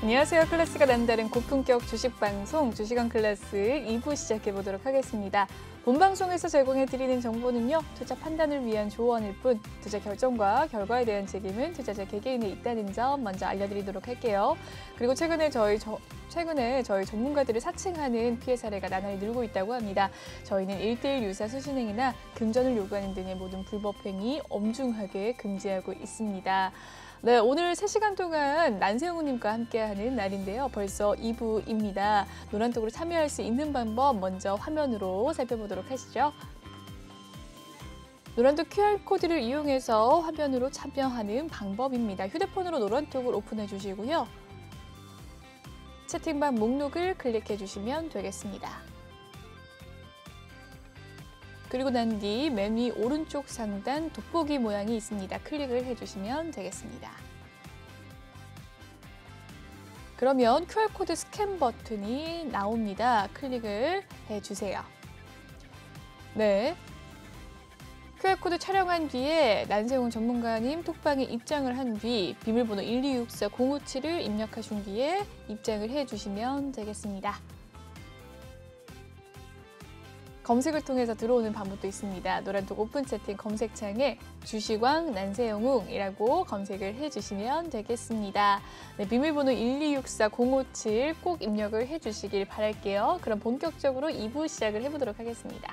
안녕하세요. 클래스가 남다른 고품격 주식방송 주식왕 클래스 2부 시작해보도록 하겠습니다. 본방송에서 제공해드리는 정보는요. 투자 판단을 위한 조언일 뿐 투자 결정과 결과에 대한 책임은 투자자 개개인에 있다는 점 먼저 알려드리도록 할게요. 그리고 최근에 저희 전문가들을 사칭하는 피해 사례가 나날이 늘고 있다고 합니다. 저희는 1:1 유사 수신행위나 금전을 요구하는 등의 모든 불법 행위 엄중하게 금지하고 있습니다. 네, 오늘 3시간 동안 난세웅님과 함께하는 날인데요. 벌써 2부입니다. 노란톡으로 참여할 수 있는 방법 먼저 화면으로 살펴보도록 하시죠. 노란톡 QR코드를 이용해서 화면으로 참여하는 방법입니다. 휴대폰으로 노란톡을 오픈해 주시고요. 채팅방 목록을 클릭해 주시면 되겠습니다. 그리고 난 뒤 맨 위 오른쪽 상단 돋보기 모양이 있습니다. 클릭을 해주시면 되겠습니다. 그러면 QR코드 스캔 버튼이 나옵니다. 클릭을 해주세요. 네. QR코드 촬영한 뒤에 난세웅 전문가님 톡방에 입장을 한 뒤 비밀번호 1264057을 입력하신 뒤에 입장을 해주시면 되겠습니다. 검색을 통해서 들어오는 방법도 있습니다. 노란톡 오픈 채팅 검색창에 주식왕 난세영웅이라고 검색을 해주시면 되겠습니다. 네, 비밀번호 1264057 꼭 입력을 해주시길 바랄게요. 그럼 본격적으로 2부 시작을 해보도록 하겠습니다.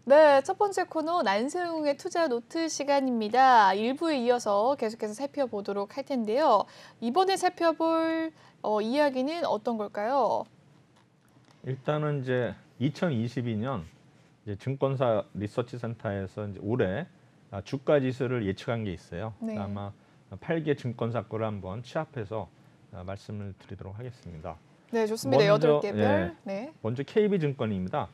네, 첫 번째 코너 난세웅의 투자 노트 시간입니다. 1부에 이어서 계속해서 살펴보도록 할 텐데요. 이번에 살펴볼 이야기는 어떤 걸까요? 일단은 이제 2022년 이제 증권사 리서치 센터에서 이제 올해 주가 지수를 예측한 게 있어요. 네. 아마 8개 증권사 거를 한번 취합해서 말씀을 드리도록 하겠습니다. 네, 좋습니다. 먼저, 8개별. 예, 네. 먼저 KB증권입니다.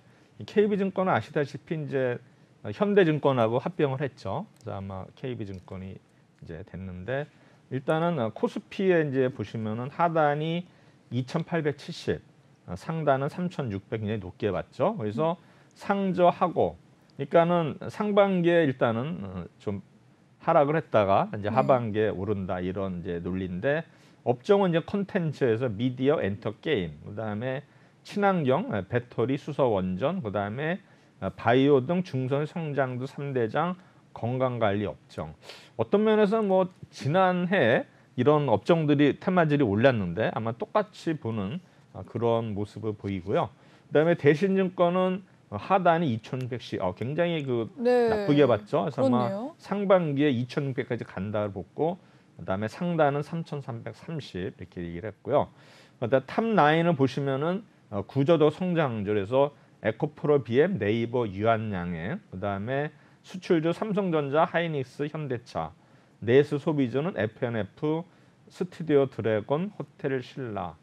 KB증권은 아시다시피 이제 현대증권하고 합병을 했죠. 그래서 아마 KB증권이 이제 됐는데 일단은 코스피에 이제 보시면은 하단이 2,870, 상단은 3,600 굉장히 높게 봤죠. 그래서 상저하고, 그러니까는 상반기에 일단은 좀 하락을 했다가 이제 하반기에 오른다 이런 이제 논리인데 업종은 이제 콘텐츠에서 미디어, 엔터, 게임, 그다음에 친환경, 배터리, 수소 원전, 그다음에 바이오 등 중소형 성장도 3대장 건강관리 업종. 어떤 면에서 뭐 지난해 이런 업종들이 테마들이 올랐는데 아마 똑같이 보는 그런 모습을 보이고요. 그다음에 대신증권은 하단이 2,610, 굉장히 네. 나쁘게 봤죠. 그래서 아마 그렇네요. 상반기에 2,600까지 간다를 보고 그다음에 상단은 3,330 이렇게 얘기를 했고요. 그다음 탑9을 보시면은 구조도 성장률에서 에코프로, BM, 네이버, 유한양행, 그다음에 수출주 삼성전자, 하이닉스, 현대차, 내수 소비주는 F&F, 스튜디오 드래곤, 호텔 신라.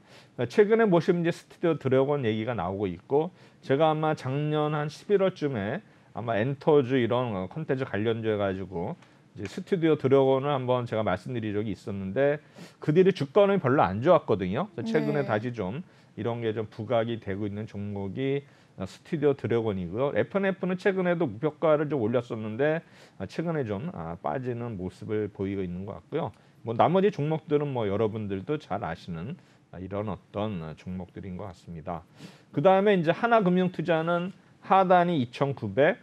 최근에 보시면 이제 스튜디오 드래곤 얘기가 나오고 있고 제가 아마 작년 한 11월쯤에 아마 엔터주 이런 콘텐츠 관련주 해가지고 이제 스튜디오 드래곤을 한번 제가 말씀드린 적이 있었는데 그들이 주가는 별로 안 좋았거든요. 그래서 최근에 네. 다시 좀 이런 게 좀 부각이 되고 있는 종목이 스튜디오 드래곤이고요. F&F는 최근에도 목표가를 좀 올렸었는데 최근에 좀 빠지는 모습을 보이고 있는 것 같고요. 뭐 나머지 종목들은 뭐 여러분들도 잘 아시는 이런 어떤 종목들인 것 같습니다. 그 다음에 이제 하나금융투자는 하단이 2,900,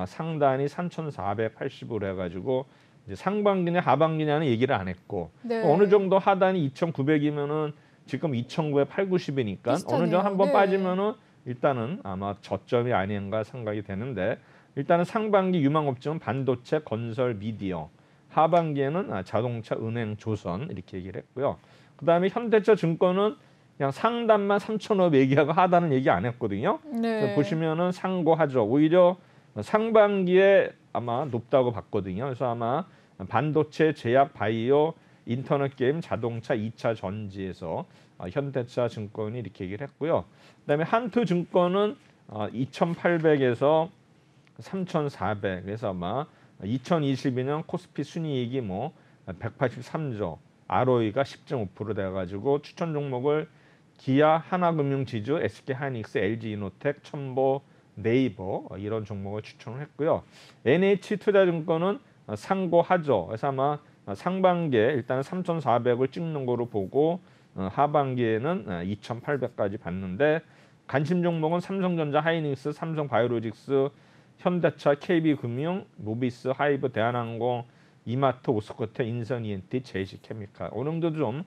상단이 3,480으로 해가지고 이제 상반기냐 하반기냐는 얘기를 안 했고 네. 어느 정도 하단이 2,900이면은 지금 2,980이니까 비슷하네요. 어느 정도 한번 네. 빠지면은 일단은 아마 저점이 아닌가 생각이 되는데 일단은 상반기 유망업종은 반도체, 건설, 미디어, 하반기에는 자동차, 은행, 조선 이렇게 얘기를 했고요. 그다음에 현대차 증권은 그냥 상단만 3,500 얘기하고 하단은 얘기 안 했거든요. 네. 보시면은 상고하죠. 오히려 상반기에 아마 높다고 봤거든요. 그래서 아마 반도체, 제약, 바이오, 인터넷 게임, 자동차, 2차 전지에서 현대차 증권이 이렇게 얘기를 했고요. 그다음에 한투증권은 2,800에서 3,400. 그래서 아마 2022년 코스피 순이익이 뭐 183조, ROE가 10.5% 돼가지고 추천 종목을 기아, 하나금융지주, SK하이닉스, LG이노텍, 첨보, 네이버 이런 종목을 추천을 했고요. NH투자증권은 상고하죠. 그래서 아마 상반기에 일단 3,400을 찍는 거로 보고 하반기에는 2,800까지 봤는데 관심 종목은 삼성전자, 하이닉스, 삼성바이오로직스, 현대차, KB금융, 모비스, 하이브, 대한항공, 이마트, 오스코테, 인선 ENT, 제이시케미칼 오늘도 좀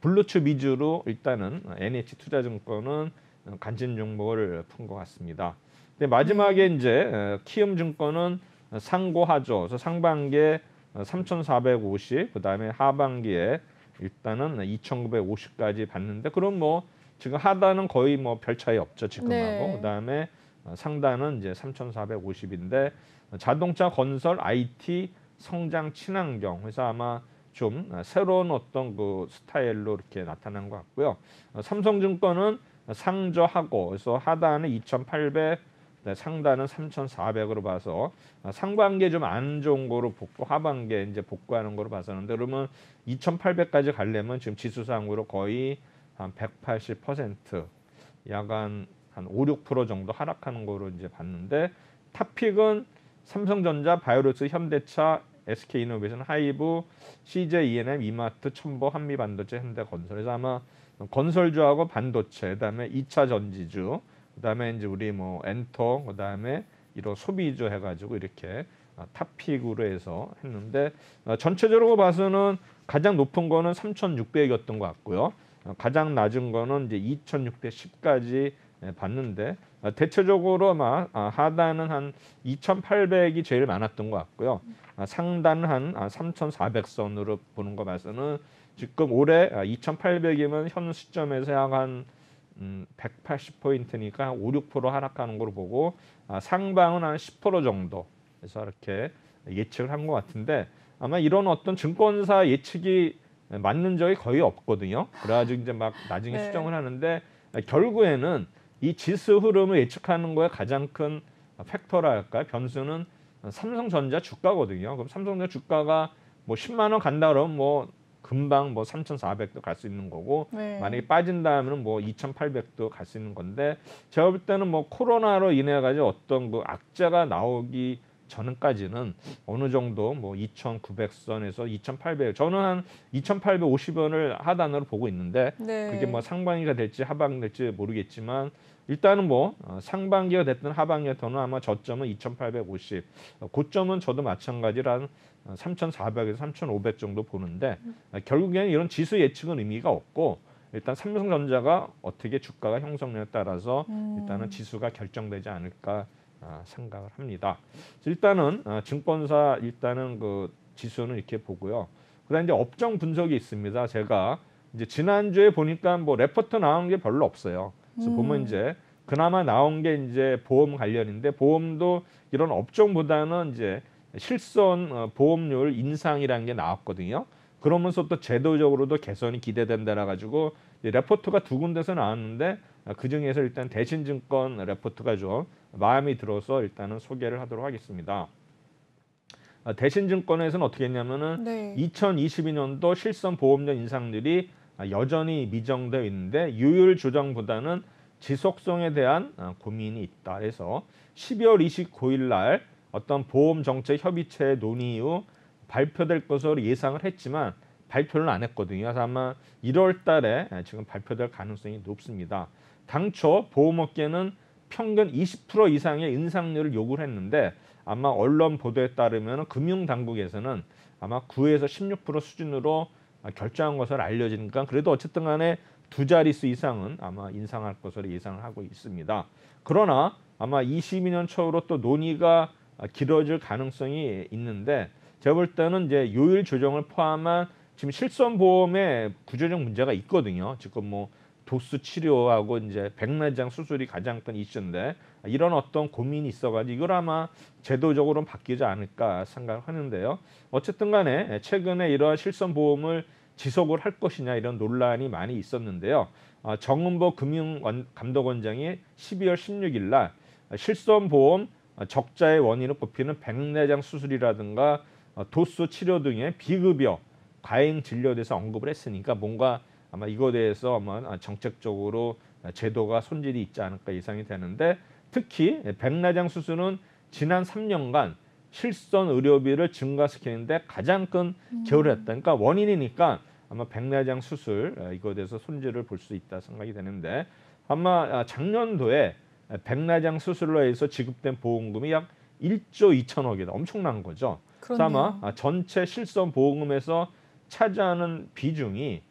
블루칩 위주로 일단은 NH투자증권은 관심 종목을 푼 것 같습니다. 근데 마지막에 이제 키움증권은 상고하죠. 그래서 상반기에 3,450, 그다음에 하반기에 일단은 2,950까지 봤는데 그럼 뭐 지금 하단은 거의 뭐 별 차이 없죠 지금하고. 네. 그다음에 상단은 이제 3,450인데 자동차, 건설, IT, 성장, 친환경 그래서 아마 좀 새로운 어떤 그 스타일로 이렇게 나타난 것 같고요. 삼성증권은 상저하고 그래서 하단은 2,800, 상단은 3,400으로 봐서 상반기에 좀 안 좋은 거로 복구, 하반기에 이제 복구하는 거로 봐서는데 그러면 2,800까지 가려면 지금 지수상으로 거의 한 180% 약간 한 5, 6% 정도 하락하는 거로 이제 봤는데 탑픽은 삼성전자, 바이오로스, 현대차, SK이노베이션, 하이브, CJ ENM, 이마트, 첨보, 한미반도체, 현대건설에서 아마 건설주하고 반도체, 그다음에 2차 전지주, 그다음에 이제 우리 뭐 엔터, 그다음에 이런 소비주 해가지고 이렇게 탑픽으로 해서 했는데 전체적으로 봐서는 가장 높은 거는 3,600이었던 것 같고요. 가장 낮은 거는 이제 2,610까지 봤는데 대체적으로 아마 하단은 한 2,800이 제일 많았던 것 같고요. 상단은 한 3,400선으로 보는 거 봐서는 지금 올해 2,800이면 현 시점에서 약 한 180포인트니까 한 5, 6% 하락하는 걸로 보고 상방은 한 10% 정도 그래서 이렇게 예측을 한 것 같은데 아마 이런 어떤 증권사 예측이 맞는 적이 거의 없거든요. 그래가지고 이제 막 나중에 네. 수정을 하는데 결국에는 이 지수 흐름을 예측하는 거에 가장 큰 팩터랄까 변수는 삼성전자 주가거든요. 그럼 삼성전자 주가가 뭐 10만 원 간다 그러면 뭐 금방 뭐 3,400도 갈 수 있는 거고 네. 만약에 빠진다면 뭐 2,800도 갈 수 있는 건데 제가 볼 때는 뭐 코로나로 인해 가지고 어떤 그 악재가 나오기 전까지는 어느 정도 뭐 2,900선에서 2,800 저는 한 2,850원을 하단으로 보고 있는데 네. 그게 뭐 상반기가 될지 하반기 될지 모르겠지만 일단은 뭐 상반기가 됐든 하반기가 되든 아마 저점은 2,850 고점은 저도 마찬가지로 한 3,400에서 3,500 정도 보는데 결국에는 이런 지수 예측은 의미가 없고 일단 삼성전자가 어떻게 주가가 형성되냐에 따라서 일단은 지수가 결정되지 않을까 생각을 합니다. 일단은 증권사 일단은 그 지수는 이렇게 보고요. 그다음 이제 업종 분석이 있습니다. 제가 이제 지난주에 보니까 뭐 레포트 나온 게 별로 없어요. 그래서 보면 이제 그나마 나온 게 이제 보험 관련인데 보험도 이런 업종보다는 이제 실손 보험료율 인상이라는 게 나왔거든요. 그러면서 또 제도적으로도 개선이 기대된다라 가지고 레포트가 두 군데서 나왔는데 그 중에서 일단 대신증권 레포트가 좀 마음이 들어서 일단은 소개를 하도록 하겠습니다. 대신증권에서는 어떻게 했냐면은 네. 2022년도 실손 보험료 인상률이 여전히 미정되어 있는데 유율 조정보다는 지속성에 대한 고민이 있다. 그래서 12월 29일 날 어떤 보험 정책 협의체 논의 이후 발표될 것으로 예상을 했지만 발표를 안 했거든요. 그래서 아마 1월 달에 지금 발표될 가능성이 높습니다. 당초 보험업계는 평균 20% 이상의 인상률을 요구를 했는데 아마 언론 보도에 따르면 금융당국에서는 아마 9에서 16% 수준으로 결정한 것으로 알려지니까 그래도 어쨌든 간에 두 자릿수 이상은 아마 인상할 것으로 예상을 하고 있습니다. 그러나 아마 22년 초로 또 논의가 길어질 가능성이 있는데 제가 볼 때는 이제 요율 조정을 포함한 지금 실손보험에 구조적 문제가 있거든요. 지금 뭐 도수 치료하고 이제 백내장 수술이 가장 큰 이슈인데 이런 어떤 고민이 있어가지고 이걸 아마 제도적으로는 바뀌지 않을까 생각하는데요. 어쨌든 간에 최근에 이러한 실손보험을 지속을 할 것이냐 이런 논란이 많이 있었는데요. 정은보 금융감독원장이 12월 16일 날 실손보험 적자의 원인으로 꼽히는 백내장 수술이라든가 도수 치료 등의 비급여 과잉 진료에 대해서 언급을 했으니까 뭔가 아마 이거에 대해서 아마 정책적으로 제도가 손질이 있지 않을까 예상이 되는데 특히 백내장 수술은 지난 3년간 실손 의료비를 증가시키는데 가장 큰 기여를 했다. 그러니까 원인이니까 아마 백내장 수술 이거에 대해서 손질을 볼 수 있다 생각이 되는데 아마 작년도에 백내장 수술로 해서 지급된 보험금이 약 1조 2천억이다. 엄청난 거죠. 그래서 아마 전체 실손 보험금에서 차지하는 비중이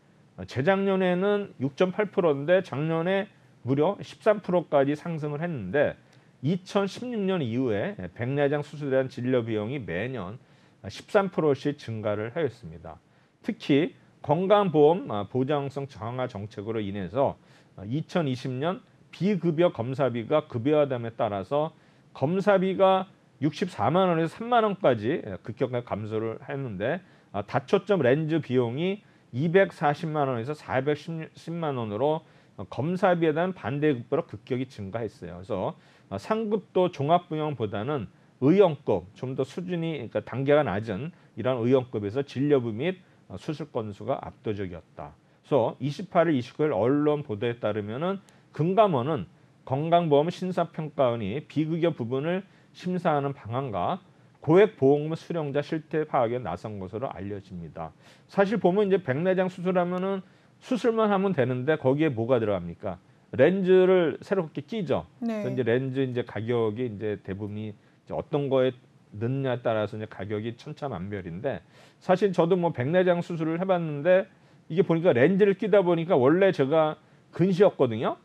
재작년에는 6.8%인데 작년에 무려 13%까지 상승을 했는데 2016년 이후에 백내장 수술에 대한 진료 비용이 매년 13%씩 증가를 하였습니다. 특히 건강보험 보장성 강화 정책으로 인해서 2020년 비급여 검사비가 급여화됨에 따라서 검사비가 64만 원에서 3만 원까지 급격하게 감소를 했는데 다초점 렌즈 비용이 240만 원에서 410만 원으로 검사비에 대한 반대급부로 급격히 증가했어요. 그래서 상급도 종합병원보다는 의원급, 좀 더 수준이 그러니까 단계가 낮은 이런 의원급에서 진료비 및 수술 건수가 압도적이었다. 그래서 28일, 29일 언론 보도에 따르면은 금감원은 건강보험 심사평가원이 비급여 부분을 심사하는 방안과 고액보험금 수령자 실태 파악에 나선 것으로 알려집니다. 사실 보면 이제 백내장 수술하면은 수술만 하면 되는데 거기에 뭐가 들어갑니까? 렌즈를 새롭게 끼죠. 네. 이제 렌즈 이제 가격이 이제 대부분이 이제 어떤 거에 넣느냐에 따라서 이제 가격이 천차만별인데 사실 저도 뭐 백내장 수술을 해봤는데 이게 보니까 렌즈를 끼다 보니까 원래 제가 근시였거든요.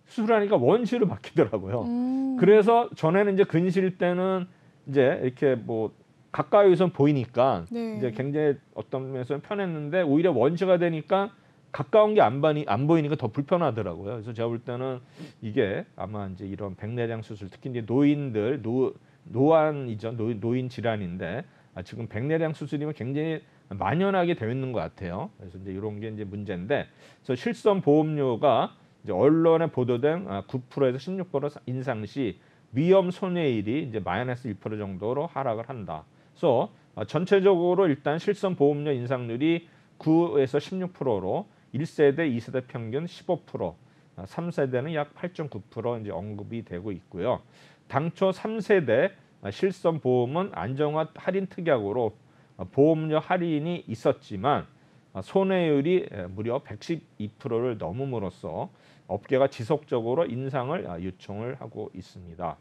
수술하니까 원시로 바뀌더라고요. 그래서 전에는 이제 근시일 때는 이제 이렇게 뭐 가까이서 보이니까 네. 이제 굉장히 어떤 면에서는 편했는데 오히려 원시가 되니까 가까운 게 안 보이니까 더 불편하더라고요. 그래서 제가 볼 때는 이게 아마 이제 이런 백내장 수술 특히 이제 노인들 노안이죠. 노인 질환인데 지금 백내장 수술이면 굉장히 만연하게 되어 있는 것 같아요. 그래서 이제 이런 게 이제 문제인데 그래서 실손 보험료가 이제 언론에 보도된 9%에서 16% 인상 시 위험 손해율이 이제 마이너스 1% 정도로 하락을 한다. 그래서 전체적으로 일단 실손 보험료 인상률이 9에서 16%로 1세대, 2세대 평균 15%, 3세대는 약 8.9% 이제 언급이 되고 있고요. 당초 3세대 실손 보험은 안정화 할인 특약으로 보험료 할인이 있었지만 손해율이 무려 112%를 넘음으로써 업계가 지속적으로 인상을 요청을 하고 있습니다.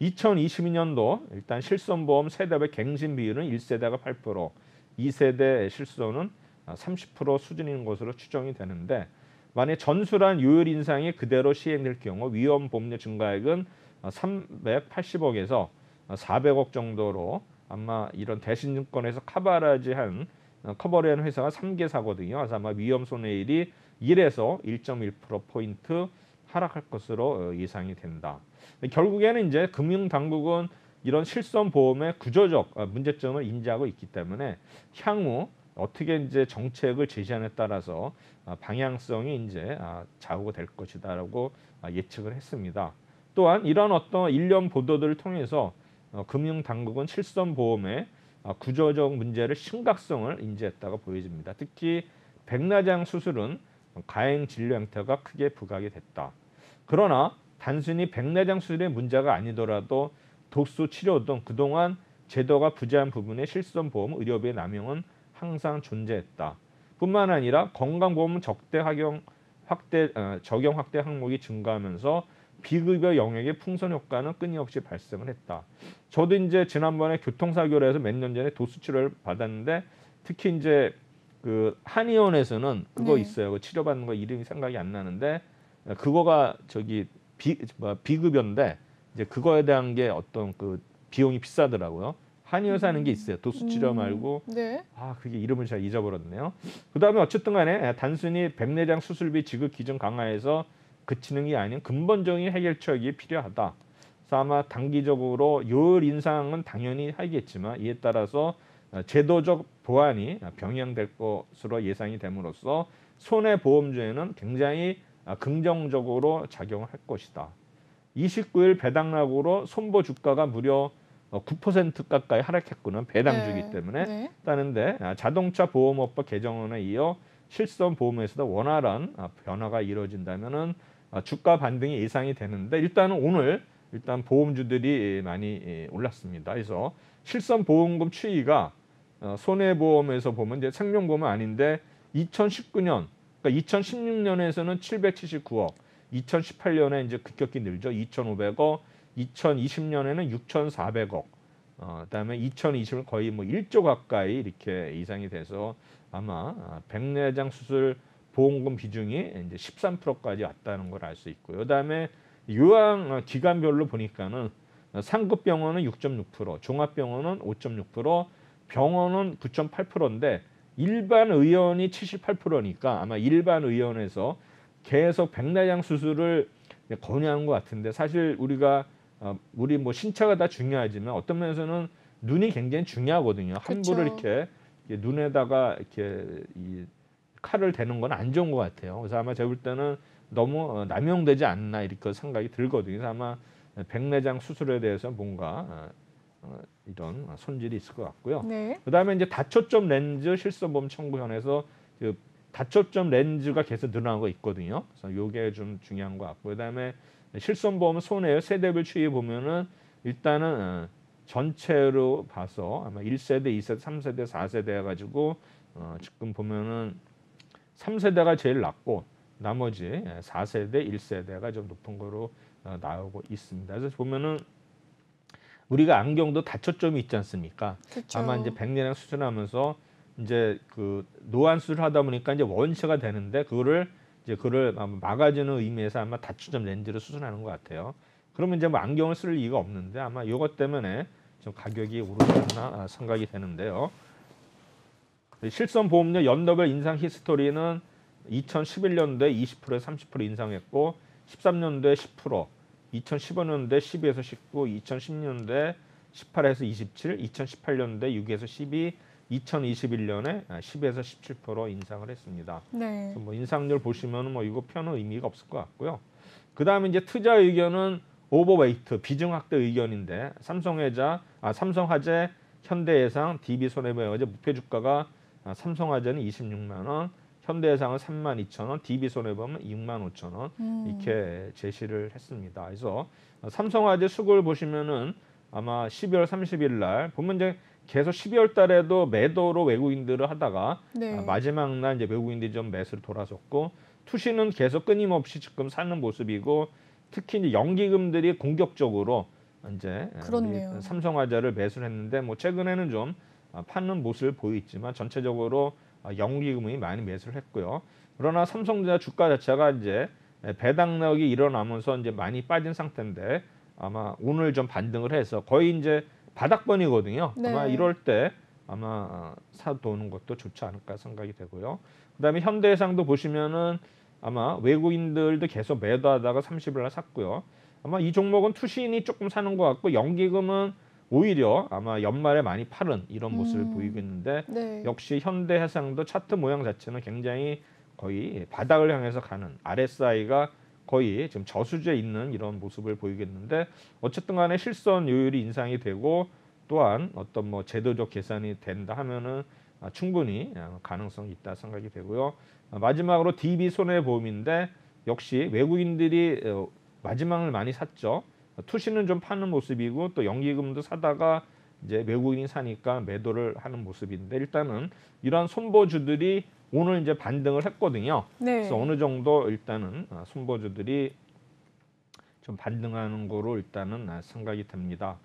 2022년도 일단 실손보험 세대별 갱신 비율은 1세대가 8%, 2세대 실손은 30% 수준인 것으로 추정이 되는데 만약 전술한 요율 인상이 그대로 시행될 경우 위험보험료 증가액은 380억에서 400억 정도로 아마 이런 대신증권에서 커버리한 회사가 3개사거든요. 그래서 아마 위험 손해율이 1에서 1.1%포인트 하락할 것으로 예상이 된다. 결국에는 이제 금융당국은 이런 실손보험의 구조적 문제점을 인지하고 있기 때문에 향후 어떻게 이제 정책을 제시하느냐에 따라서 방향성이 이제 좌우가 될 것이다라고 예측을 했습니다. 또한 이런 어떤 일련 보도들을 통해서 금융당국은 실손보험의 구조적 문제를 심각성을 인지했다고 보여집니다. 특히 백내장 수술은 가행 진료 형태가 크게 부각이 됐다. 그러나 단순히 백내장 수술의 문제가 아니더라도 독수 치료 등 그동안 제도가 부재한 부분의 실손보험 의료비의 남용은 항상 존재했다. 뿐만 아니라 건강보험 적용 확대 항목이 증가하면서 비급여 영역의 풍선 효과는 끊임없이 발생을 했다. 저도 이제 지난번에 교통사고를 해서 몇 년 전에 도수 치료를 받았는데 특히 이제 그 한의원에서는 그거 네. 있어요. 그 치료받는 거 이름이 생각이 안 나는데 그거가 저기 비급여인데 이제 그거에 대한 게 어떤 그 비용이 비싸더라고요. 한의원에서 하는 게 있어요. 도수 치료 말고 네. 그게 이름을 제가 잊어버렸네요. 그다음에 어쨌든 간에 단순히 백내장 수술비 지급 기준 강화해서 그치는 게 아닌 근본적인 해결책이 필요하다. 그래서 아마 단기적으로 요율 인상은 당연히 하겠지만 이에 따라서 제도적 보완이 병행될 것으로 예상이 됨으로써 손해보험주에는 굉장히 긍정적으로 작용할 것이다. 29일 배당락으로 손보 주가가 무려 9% 가까이 하락했구나. 배당주기 때문에. 네. 따는데 자동차 보험업법 개정안에 이어 실손 보험에서도 원활한 변화가 이루어진다면은 주가 반등이 예상이 되는데 일단은 오늘 일단 보험주들이 많이 올랐습니다. 그래서 실손 보험금 추이가 손해보험에서 보면 이제 생명보험은 아닌데 2019년, 그러니까 2016년에서는 779억, 2018년에 이제 급격히 늘죠. 2,500억, 2020년에는 6,400억, 그다음에 2020년 거의 뭐 1조 가까이 이렇게 이상이 돼서 아마 백내장 수술 보험금 비중이 이제 13%까지 왔다는 걸 알 수 있고요. 그다음에 요양 기관별로 보니까는 상급 병원은 6.6%, 종합병원은 5.6%, 병원은 9.8%인데 일반 의원이 78%니까 아마 일반 의원에서 계속 백내장 수술을 권유하는 것 같은데 사실 우리 뭐 신체가 다 중요하지만 어떤 면에서는 눈이 굉장히 중요하거든요. 함부로 이렇게 눈에다가 이렇게 이 칼을 대는 건 안 좋은 것 같아요. 그래서 아마 제가 볼 때는 너무 남용되지 않나 이렇게 생각이 들거든요. 그래서 아마 백내장 수술에 대해서 뭔가 이런 손질이 있을 것 같고요. 네. 그다음에 이제 다초점 렌즈 실손보험 청구현에서 그 다초점 렌즈가 계속 늘어나는 거 있거든요. 그래서 이게 좀 중요한 것 같고 그다음에 실손보험 손해의 세대별 추이 보면은 일단은 전체로 봐서 아마 1세대, 2세대, 3세대, 4세대 해가지고 지금 보면은 3세대가 제일 낮고 나머지 4세대, 1세대가 좀 높은 거로 나오고 있습니다. 그래서 보면은 우리가 안경도 다초점이 있지 않습니까? 그쵸. 아마 이제 백내장 수술하면서 이제 그 노안 수술을 하다 보니까 이제 원시가 되는데 그거를 막아주는 의미에서 아마 다초점 렌즈를 수술하는 것 같아요. 그러면 이제 뭐 안경을 쓸 이유가 없는데 아마 이것 때문에 좀 가격이 오르지 않나 생각이 되는데요. 실손 보험료 연도별 인상 히스토리는 2011년도에 20%에서 30% 인상했고 13년도에 10%, 2015년도에 12에서 19, 2010년도에 18에서 27, 2018년도에 6에서 12, 2021년에 10에서 17% 인상을 했습니다. 네. 뭐 인상률 보시면 뭐 이거 펴는 의미가 없을 것 같고요. 그 다음에 이제 투자 의견은 오버웨이트 비중 확대 의견인데 삼성화재, 현대해상, DB손해보험 어제 목표 주가가 삼성화재는 26만 원, 현대해상은 32,000원, DB손해보험은 65,000원 이렇게 제시를 했습니다. 그래서 삼성화재 수급을 보시면은 아마 12월 30일 날 보면 이제 계속 12월 달에도 매도로 외국인들을 하다가 네. 마지막 날 이제 외국인들이 좀 매수를 돌아섰고 투시는 계속 끊임없이 지금 사는 모습이고 특히 이제 연기금들이 공격적으로 이제 그렇네요. 삼성화재를 매수를 했는데 뭐 최근에는 좀 파는 모습을 보이지만 전체적으로 연기금이 많이 매수를 했고요. 그러나 삼성전자 주가 자체가 이제 배당력이 일어나면서 이제 많이 빠진 상태인데 아마 오늘 좀 반등을 해서 거의 이제 바닥권이거든요. 네. 아마 이럴 때 아마 사도는 것도 좋지 않을까 생각이 되고요. 그다음에 현대해상도 보시면은 아마 외국인들도 계속 매도하다가 30일 날 샀고요. 아마 이 종목은 투신이 조금 사는 것 같고 연기금은 오히려 아마 연말에 많이 팔은 이런 모습을 보이고 있는데 네. 역시 현대해상도 차트 모양 자체는 굉장히 거의 바닥을 향해서 가는 RSI가 거의 지금 저수지에 있는 이런 모습을 보이겠는데 어쨌든 간에 실손율이 인상이 되고 또한 어떤 뭐 제도적 계산이 된다 하면은 충분히 가능성이 있다 생각이 되고요. 마지막으로 DB 손해보험인데 역시 외국인들이 마지막을 많이 샀죠. 투시는 좀 파는 모습이고 또 연기금도 사다가 이제 외국인이 사니까 매도를 하는 모습인데 일단은 이러한 손보주들이 오늘 이제 반등을 했거든요. 네. 그래서 어느 정도 일단은 손보주들이 좀 반등하는 거로 일단은 생각이 됩니다.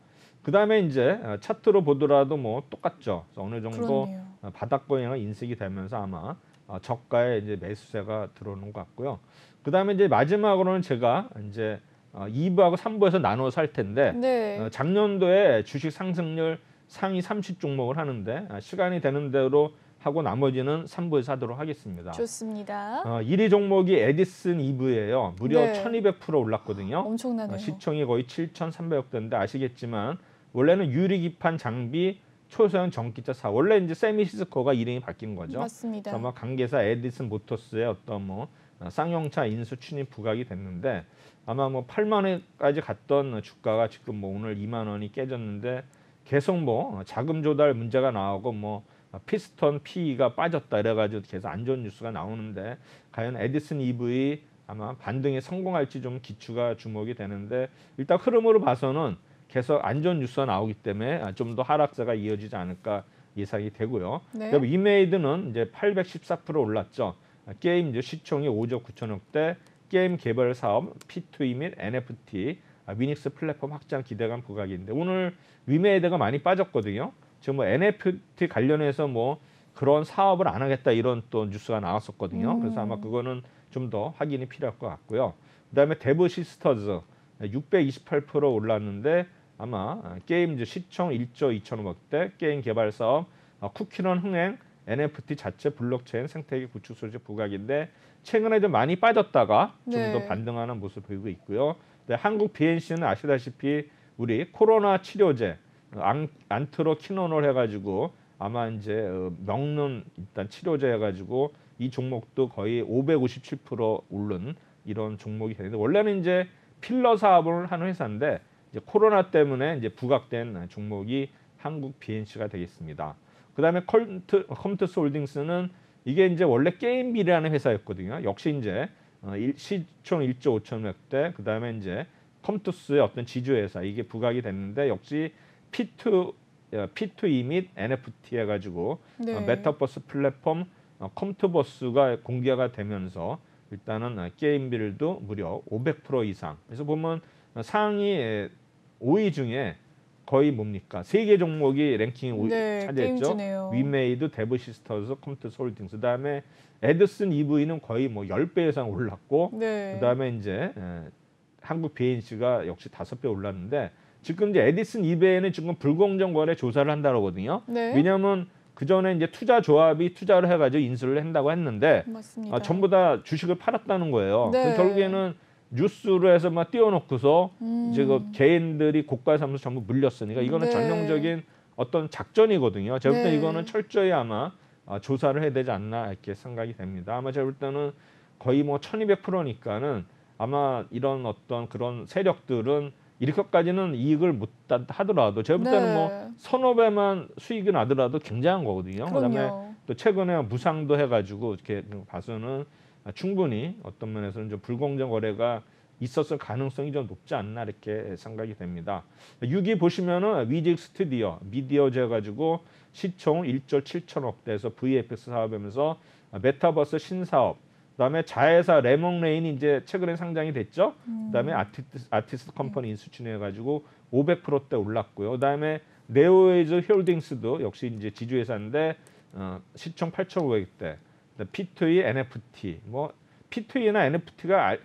그 다음에 이제 차트로 보더라도 뭐 똑같죠. 그래서 어느 정도 그렇네요. 바닥권이나 인식이 되면서 아마 저가에 이제 매수세가 들어오는 것 같고요. 그 다음에 이제 마지막으로는 제가 이제 2부하고 3부에서 나눠 살 텐데 네. 작년도에 주식 상승률 상위 30 종목을 하는데 시간이 되는 대로 하고 나머지는 3부에서 하도록 하겠습니다. 좋습니다. 1위 종목이 에디슨 이브예요. 무려 네. 1200% 올랐거든요. 엄청나네요. 시총이 거의 7,300억 대인데 아시겠지만 원래는 유리기판 장비 초소형 전기차 사 원래 이제 세미시스코가 이름이 바뀐 거죠. 맞습니다. 그래서 아마 관계사 에디슨 모터스의 어떤 뭐 쌍용차 인수 추진 부각이 됐는데 아마 뭐 8만 원까지 갔던 주가가 지금 뭐 오늘 2만 원이 깨졌는데 계속 뭐 자금 조달 문제가 나오고 뭐 피스톤 PE가 빠졌다 이래가지고 계속 안 좋은 뉴스가 나오는데 과연 에디슨 EV 아마 반등에 성공할지 좀 기추가 주목이 되는데 일단 흐름으로 봐서는 계속 안전 뉴스가 나오기 때문에 좀 더 하락세가 이어지지 않을까 예상이 되고요. 네. 그다음에 이메이드는 이제 814% 올랐죠. 게임 이제 시총이 5조 9천억대, 게임 개발 사업, P2E 및 NFT, 위닉스 플랫폼 확장 기대감 부각인데 오늘 위메이드가 많이 빠졌거든요. 지금 뭐 NFT 관련해서 뭐 그런 사업을 안 하겠다 이런 또 뉴스가 나왔었거든요. 그래서 아마 그거는 좀 더 확인이 필요할 것 같고요. 그다음에 데브 시스터즈 628% 올랐는데 아마 게임 이제 시총 1조 2천억대, 게임 개발 사업, 쿠키런 흥행, NFT 자체 블록체인 생태계 구축 소재 부각인데 최근에 좀 많이 빠졌다가 좀 더 네. 반등하는 모습 보이고 있고요. 근데 한국 BNC는 아시다시피 우리 코로나 치료제 안트로키논을 해가지고 아마 이제 먹는 일단 치료제 해가지고 이 종목도 거의 557% 오른 이런 종목이 되는데 원래는 이제 필러 사업을 하는 회사인데 이제 코로나 때문에 이제 부각된 종목이 한국 BNC가 되겠습니다. 그다음에 컴투스 홀딩스는 이게 이제 원래 게임비라는 회사였거든요. 역시 이제 시총 1조 5천억대 그다음에 이제 컴투스의 어떤 지주회사 이게 부각이 됐는데 역시 P2E 및 NFT 해가지고 네. 메타버스 플랫폼 컴투버스가 공개가 되면서 일단은 게임비율도 무려 500% 이상. 그래서 보면 상위 5위 중에 거의 뭡니까? 세 개 종목이 랭킹 네, 차지했죠. 게임주네요. 위메이드, 데브시스터즈, 컴투스 홀딩스. 그다음에 에드슨 EV는 거의 뭐 10배 이상 올랐고 네. 그다음에 이제 한국 BNC가 역시 5배 올랐는데 지금 이제 에디슨 이베이는 지금 불공정 거래 조사를 한다고 하거든요. 네. 왜냐하면 그 전에 이제 투자 조합이 투자를 해가지고 인수를 한다고 했는데 맞습니다. 전부 다 주식을 팔았다는 거예요. 네. 그럼 결국에는 뉴스로 해서 막 띄워놓고서 이제 그 개인들이 고가 사면서 전부 물렸으니까 이거는 네. 전형적인 어떤 작전이거든요. 제가 볼 때 네. 이거는 철저히 아마 조사를 해야 되지 않나 이렇게 생각이 됩니다. 아마 제가 볼 때는 거의 뭐 1200%니까는 아마 이런 어떤 그런 세력들은 이렇게까지는 이익을 못 하더라도 제가 볼 때는 네. 뭐 서너 배만 수익이 나더라도 굉장한 거거든요. 그다음에 그럼요. 또 최근에 무상도 해가지고 이렇게 봐서는 충분히 어떤 면에서는 좀 불공정 거래가 있었을 가능성이 좀 높지 않나 이렇게 생각이 됩니다. 6위 보시면은 위직 스튜디오 미디어제 가지고 시총 1조 7천억대에서 VFX 사업하면서 메타버스 신사업 그다음에 자회사 레몬레인이 이제 최근에 상장이 됐죠. 그다음에 아티스트 컴퍼니 인수진해 가지고 500%대 올랐고요. 그다음에 네오웨이즈 홀딩스도 역시 이제 지주회사인데 시총 8,500대. P2E, NFT 뭐 P2E나 NFT가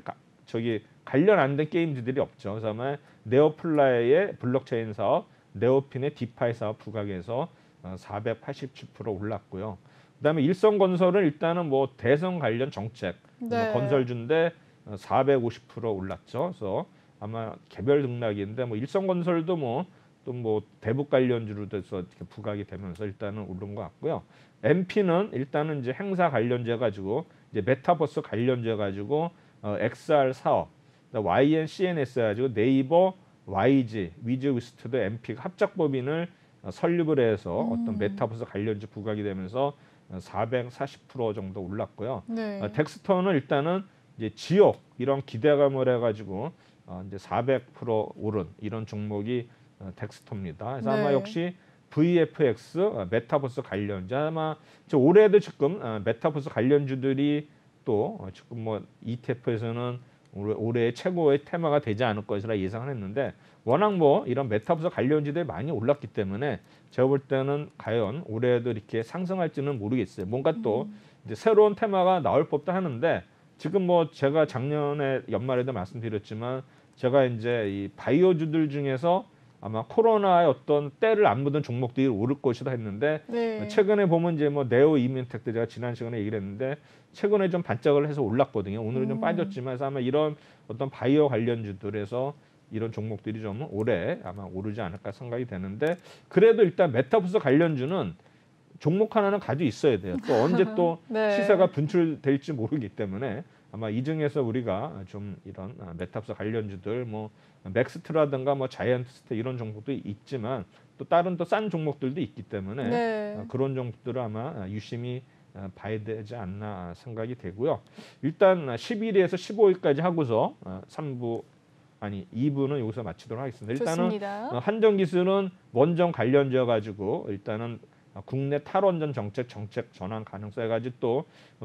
저기 관련 안 된 게임들이 없죠. 그래서 아마 네오플라이의 블록체인 사업, 네오핀의 디파이 사업 부각에서 487% 올랐고요. 그다음에 일성건설은 일단은 뭐 대선 관련 정책 네. 건설주인데 450% 올랐죠. 그래서 아마 개별 등락인데 뭐 일성건설도 뭐 또 뭐 대북 관련주로 돼서 이렇게 부각이 되면서 일단은 오른 것 같고요. MP는 일단은 이제 행사 관련주 가지고 이제 메타버스 관련주 가지고 XR 사업, YN CNS 가지고 네이버, YG, 위즈위스트도 MP가 합작법인을 설립을 해서 어떤 메타버스 관련주 부각이 되면서 440% 정도 올랐고요. 네. 덱스터는 일단은 이제 지역 이런 기대감을 해가지고 이제 400% 오른 이런 종목이 덱스터입니다. 그래서 아마 네. 역시 VFX 메타버스 관련주 아마 올해도 지금 메타버스 관련주들이 또 지금 뭐 ETF에서는 올해 최고의 테마가 되지 않을 것이라 예상을 했는데 워낙 뭐 이런 메타버스 관련주들이 많이 올랐기 때문에 제가 볼 때는 과연 올해도 이렇게 상승할지는 모르겠어요. 뭔가 또 이제 새로운 테마가 나올 법도 하는데 지금 뭐 제가 작년에 연말에도 말씀드렸지만 제가 이제 이 바이오주들 중에서 아마 코로나의 어떤 때를 안 묻은 종목들이 오를 것이다 했는데 네. 최근에 보면 이제 뭐 네오 이민텍도 제가 지난 시간에 얘기를 했는데 최근에 좀 반짝을 해서 올랐거든요. 오늘은 좀 빠졌지만 그래서 아마 이런 어떤 바이오 관련주들에서 이런 종목들이 좀 올해 아마 오르지 않을까 생각이 되는데 그래도 일단 메타버스 관련주는 종목 하나는 가지고 있어야 돼요. 또 언제 또 네. 시세가 분출될지 모르기 때문에 아마 이 중에서 우리가 좀 이런 메타버스 관련주들 뭐 맥스트라든가 뭐 자이언트스테 이런 종목도 있지만 또 다른 또 싼 종목들도 있기 때문에 네. 그런 종목들을 아마 유심히 봐야 되지 않나 생각이 되고요. 일단 11위에서 15위까지 하고서 2부는 여기서 마치도록 하겠습니다. 일단은 좋습니다. 한전기술은 원전 관련지어 가지고 일단은 국내 탈원전 정책 전환 가능성 해가지고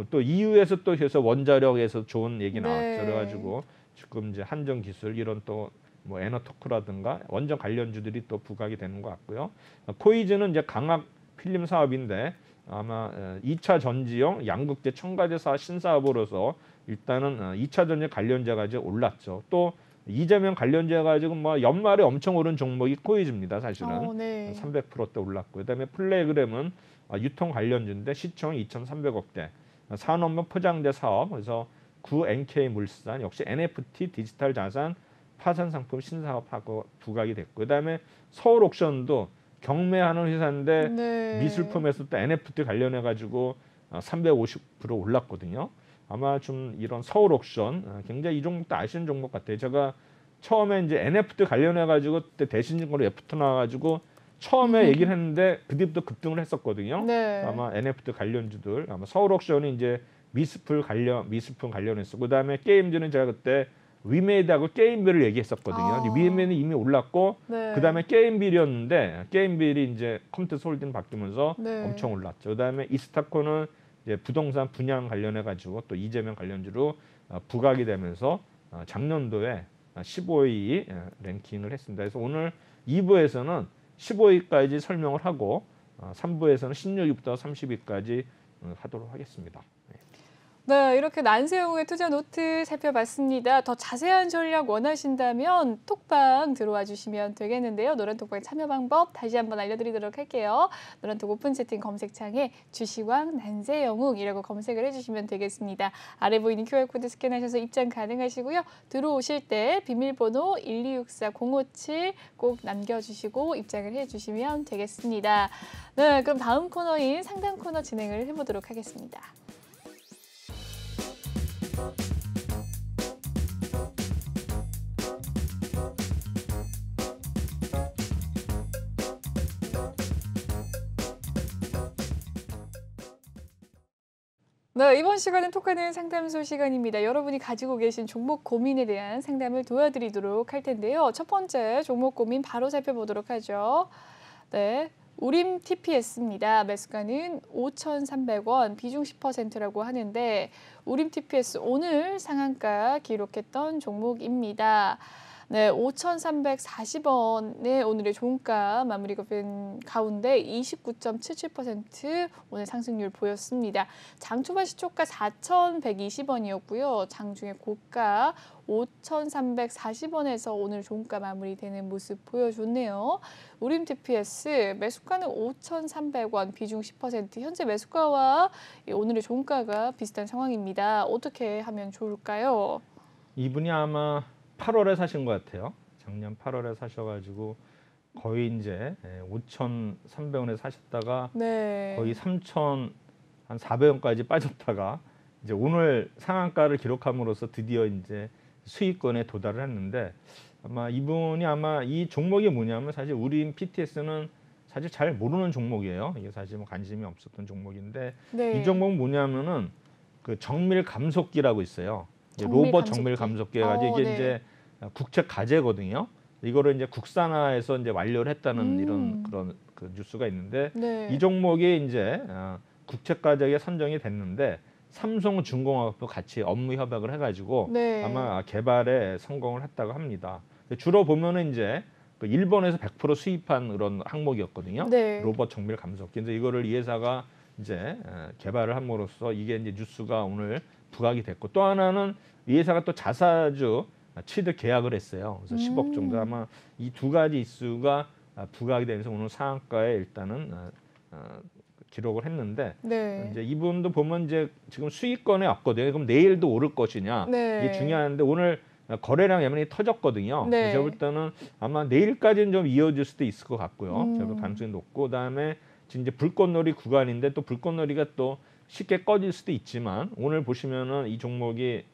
또 EU에서 또 해서 원자력에서 좋은 얘기 나왔죠. 네. 그래가지고 지금 이제 한전기술 이런 또 뭐 에너토크라든가 원전 관련주들이 또 부각이 되는 것 같고요. 코이즈는 이제 강학 필름 사업인데 아마 2차 전지용 양극재 첨가제 신사업으로서 일단은 2차 전지 관련자 가지고 올랐죠. 또 이재명 관련자 가지고 뭐 연말에 엄청 오른 종목이 코이즈입니다. 사실은 네. 300%대 올랐고 그다음에 플레이그램은 유통 관련주인데 시총 2,300억대 산업용 포장재 사업 그래서 NK물산 역시 NFT 디지털 자산 파산 상품 신사업하고 부각이 됐고 그다음에 서울옥션도 경매하는 회사인데 네. 미술품에서 또 NFT 관련해 가지고 350% 올랐거든요. 아마 좀 이런 서울옥션 굉장히 이 종목도 아시는 종목 같아요. 제가 처음에 이제 NFT 관련해 가지고 그때 대신증권으로 F2 나와 가지고 처음에 얘기를 했는데 그 뒤부터 급등을 했었거든요. 네. 아마 NFT 관련주들 아마 서울옥션이 이제 미술품 관련했고 그다음에 게임주는 제가 그때 위메이드하고 게임빌을 얘기했었거든요. 위메이드는 이미 올랐고 네. 그다음에 게임빌이었는데 게임빌이 이제 컴퓨터 홀딩 바뀌면서 네. 엄청 올랐죠. 그다음에 이스타코는 이제 부동산 분양 관련해 가지고 또 이재명 관련주로 부각이 되면서 작년도에 15위 랭킹을 했습니다. 그래서 오늘 2부에서는 15위까지 설명을 하고 3부에서는 16위부터 30위까지 하도록 하겠습니다. 네, 이렇게 난세용의 투자 노트 살펴봤습니다. 더 자세한 전략 원하신다면 톡방 들어와 주시면 되겠는데요. 노란톡방 참여 방법 다시 한번 알려드리도록 할게요. 노란톡 오픈 채팅 검색창에 주시왕 난세영웅이라고 검색을 해주시면 되겠습니다. 아래 보이는 QR코드 스캔하셔서 입장 가능하시고요. 들어오실 때 비밀번호 1264057 꼭 남겨주시고 입장을 해주시면 되겠습니다. 네, 그럼 다음 코너인 상담 코너 진행을 해보도록 하겠습니다. 네, 이번 시간은 톡하는 상담소 시간입니다. 여러분이 가지고 계신 종목 고민에 대한 상담을 도와드리도록 할 텐데요. 첫 번째 종목 고민 바로 살펴보도록 하죠. 네, 우림 TPS입니다. 매수가는 5,300원, 비중 10%라고 하는데 우림 TPS 오늘 상한가 기록했던 종목입니다. 네, 5,340원의 오늘의 종가 마무리가 된 가운데 29.77% 오늘 상승률 보였습니다. 장 초반 시초가 4,120원이었고요. 장중에 고가 5,340원에서 오늘 종가 마무리되는 모습 보여줬네요. 우림 TPS 매수가는 5,300원, 비중 10%. 현재 매수가와 오늘의 종가가 비슷한 상황입니다. 어떻게 하면 좋을까요? 이분이 아마 8월에 사신 것 같아요. 작년 8월에 사셔가지고 거의 이제 5,300원에 사셨다가 네. 거의 3,400원까지 빠졌다가 이제 오늘 상한가를 기록함으로써 드디어 이제 수익권에 도달을 했는데 아마 이분이 아마 이 종목이 뭐냐면 사실 우린 PTS는 사실 잘 모르는 종목이에요. 이게 사실 뭐 관심이 없었던 종목인데 네. 이 종목은 뭐냐면은 그 정밀 감속기라고 있어요. 로봇 정밀 감속기 해가지고 이게 네. 이제 국책 가제거든요. 이거를 이제 국산화해서 이제 완료를 했다는 이런 그런 그 뉴스가 있는데 네. 이 종목이 이제 국책 가제에 선정이 됐는데 삼성중공업도 같이 업무 협약을 해가지고 네. 아마 개발에 성공을 했다고 합니다. 주로 보면은 이제 그 일본에서 100% 수입한 그런 항목이었거든요. 네. 로봇 정밀 감속기. 근데 이거를 이 회사가 이제 개발을 함으로써 이게 이제 뉴스가 오늘 부각이 됐고 또 하나는 이 회사가 또 자사주 취득 계약을 했어요. 그래서 10억 정도 아마 이 두 가지 이슈가 부각이 되면서 오늘 상한가에 일단은 기록을 했는데 네. 이제 이분도 보면 이제 지금 수익권에 왔거든요. 그럼 내일도 오를 것이냐 네. 이게 중요한데 오늘 거래량 예민히 터졌거든요. 네. 제가 볼 때는 아마 내일까지는 좀 이어질 수도 있을 것 같고요. 제가 가능성이 높고 그다음에 지금 이제 불꽃놀이 구간인데 또 불꽃놀이가 또 쉽게 꺼질 수도 있지만 오늘 보시면은 이 종목이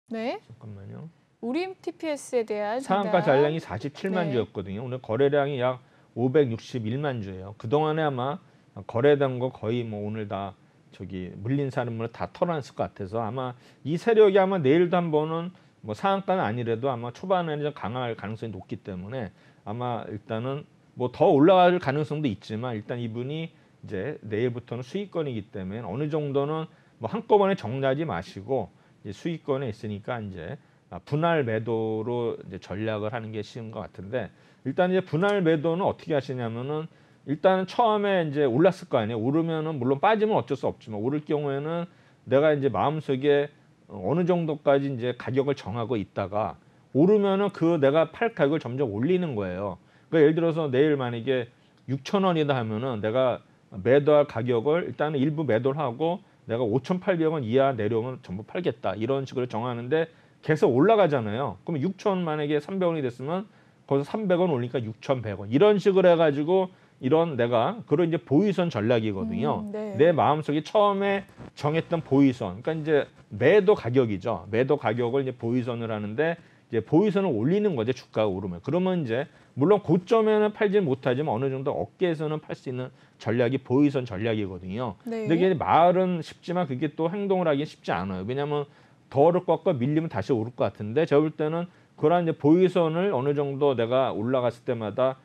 네. 잠깐만요. 우림 TPS에 대한 상한가 상담. 잔량이 47만 네. 주였거든요. 오늘 거래량이 약 561만 주예요. 그 동안에 아마 거래된 거 거의 뭐 오늘 다 저기 물린 사람을 다 털어놨을 것 같아서 아마 이 세력이 아마 내일도 한 번은 뭐 상한가는 아니래도 아마 초반에는 좀 강할 가능성이 높기 때문에 아마 일단은 뭐 더 올라갈 가능성도 있지만 일단 이분이 이제 내일부터는 수익권이기 때문에 어느 정도는 뭐 한꺼번에 정리하지 마시고 이제 수익권에 있으니까 이제 분할 매도로 이제 전략을 하는 게 쉬운 것 같은데 일단 이제 분할 매도는 어떻게 하시냐면은 일단은 처음에 이제 올랐을 거 아니에요. 오르면은 물론 빠지면 어쩔 수 없지만 오를 경우에는 내가 이제 마음속에 어느 정도까지 이제 가격을 정하고 있다가 오르면은 그 내가 팔 가격을 점점 올리는 거예요. 그러니까 예를 들어서 내일 만약에 6,000원이다 하면은 내가 매도할 가격을 일단은 일부 매도를 하고 내가 5,800원 이하 내려오면 전부 팔겠다 이런 식으로 정하는데 계속 올라가잖아요. 그러면 6,000원 만약에 300원이 됐으면 거기서 300원 올리니까 6,100원 이런 식으로 해가지고 이런 내가 그런 이제 보유선 전략이거든요. 네. 내 마음속에 처음에 정했던 보유선, 그러니까 이제 매도 가격이죠. 매도 가격을 이제 보유선을 하는데 이제 보유선을 올리는 거죠. 주가가 오르면. 그러면 이제 물론 고점에는 팔지 못하지만 어느 정도 어깨에서는 팔 수 있는 전략이 보유선 전략이거든요. 네. 근데 이게 말은 쉽지만 그게 또 행동을 하기 쉽지 않아요. 왜냐하면 더 오를 것 같고 밀리면 다시 오를 것 같은데 제가 볼 때는 그런 이제 보유선을 어느 정도 내가 올라갔을 때마다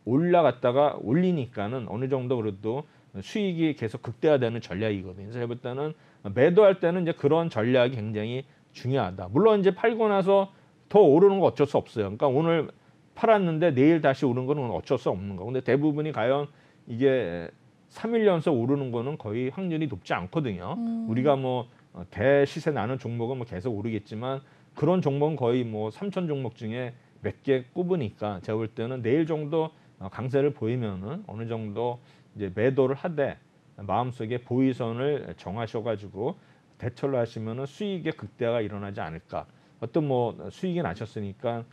올라갔다가 올리니까는 어느 정도 그래도 수익이 계속 극대화되는 전략이거든요. 그래서 제가 볼 때는 매도할 때는 이제 그런 전략이 굉장히 중요하다. 물론 이제 팔고 나서 더 오르는 거 어쩔 수 없어요. 그러니까 오늘 팔았는데 내일 다시 오르는 거는 어쩔 수 없는 거. 근데 대부분이 과연 이게 3일 연속 오르는 거는 거의 확률이 높지 않거든요. 우리가 뭐 대시세 나는 종목은 뭐 계속 오르겠지만 그런 종목은 거의 뭐 3천 종목 중에 몇 개 꼽으니까 제가 볼 때는 내일 정도 강세를 보이면은 어느 정도 이제 매도를 하되 마음속에 보유선을 정하셔가지고 대처를 하시면은 수익의 극대화가 일어나지 않을까. 어떤 뭐 수익이 나셨으니까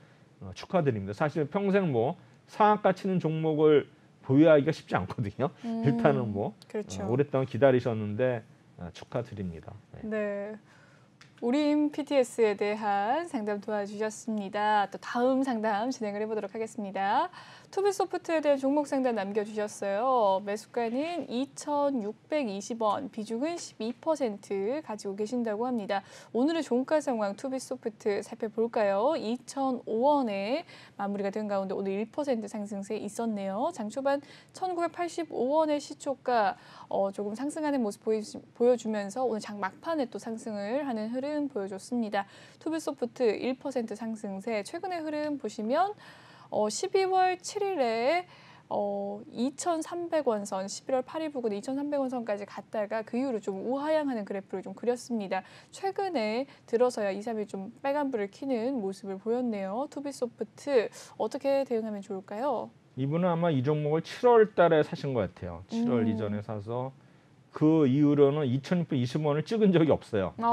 축하드립니다. 사실 평생 뭐 상한가 치는 종목을 보유하기가 쉽지 않거든요. 일단은 뭐 그렇죠. 오랫동안 기다리셨는데 축하드립니다. 네. 네. 우림 PTS에 대한 상담 도와주셨습니다. 또 다음 상담 진행을 해보도록 하겠습니다. 투비소프트에 대한 종목 상담 남겨주셨어요. 매수가는 2,620원, 비중은 12% 가지고 계신다고 합니다. 오늘의 종가 상황 투비소프트 살펴볼까요? 2,005원에 마무리가 된 가운데 오늘 1% 상승세 있었네요. 장 초반 1,985원의 시초가 조금 상승하는 모습 보여주면서 오늘 장 막판에 또 상승을 하는 흐름 보여줬습니다. 투비소프트 1% 상승세, 최근의 흐름 보시면 12월 7일에 2,300원 선, 11월 8일 부근 2,300원 선까지 갔다가 그 이후로 좀 우하향하는 그래프를 좀 그렸습니다. 최근에 들어서야 2, 3일 좀 빨간불을 켜는 모습을 보였네요. 투비소프트 어떻게 대응하면 좋을까요? 이분은 아마 이 종목을 7월 달에 사신 것 같아요. 7월 이전에 사서 그 이후로는 2,620원을 찍은 적이 없어요. 네.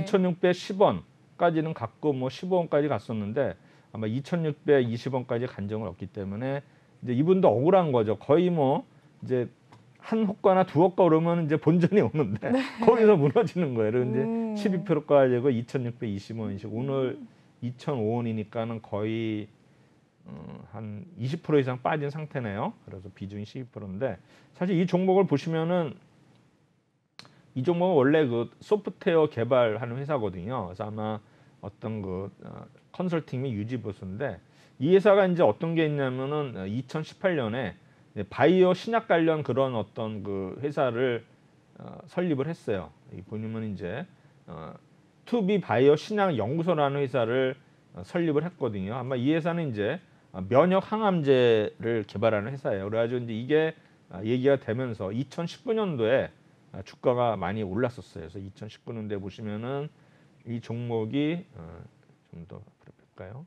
2,610원까지는 갔고 뭐 15원까지 갔었는데 아마 2,620원까지 간 적은 없기 때문에 이제 이분도 억울한 거죠. 거의 뭐 이제 한 호가나 두 호가 오르면 이제 본전이 오는데 거기서 무너지는 거예요. 그런데 12%까지 되고 2,620원이시고 오늘 2,005원이니까는 거의 한 20% 이상 빠진 상태네요. 그래서 비중이 12%인데 사실 이 종목을 보시면은 이 종목은 원래 그 소프트웨어 개발하는 회사거든요. 그래서 아마 어떤 그 컨설팅 및 유지 부서인데 이 회사가 이제 어떤 게 있냐면은 2018년에 바이오 신약 관련 그런 어떤 그 회사를 설립을 했어요. 이 보시면 이제 투비 바이오 신약 연구소라는 회사를 설립을 했거든요. 아마 이 회사는 이제 면역 항암제를 개발하는 회사예요. 그래가지고 이제 이게 얘기가 되면서 2019년도에 주가가 많이 올랐었어요. 그래서 2019년도에 보시면은 이 종목이 좀 더 볼까요?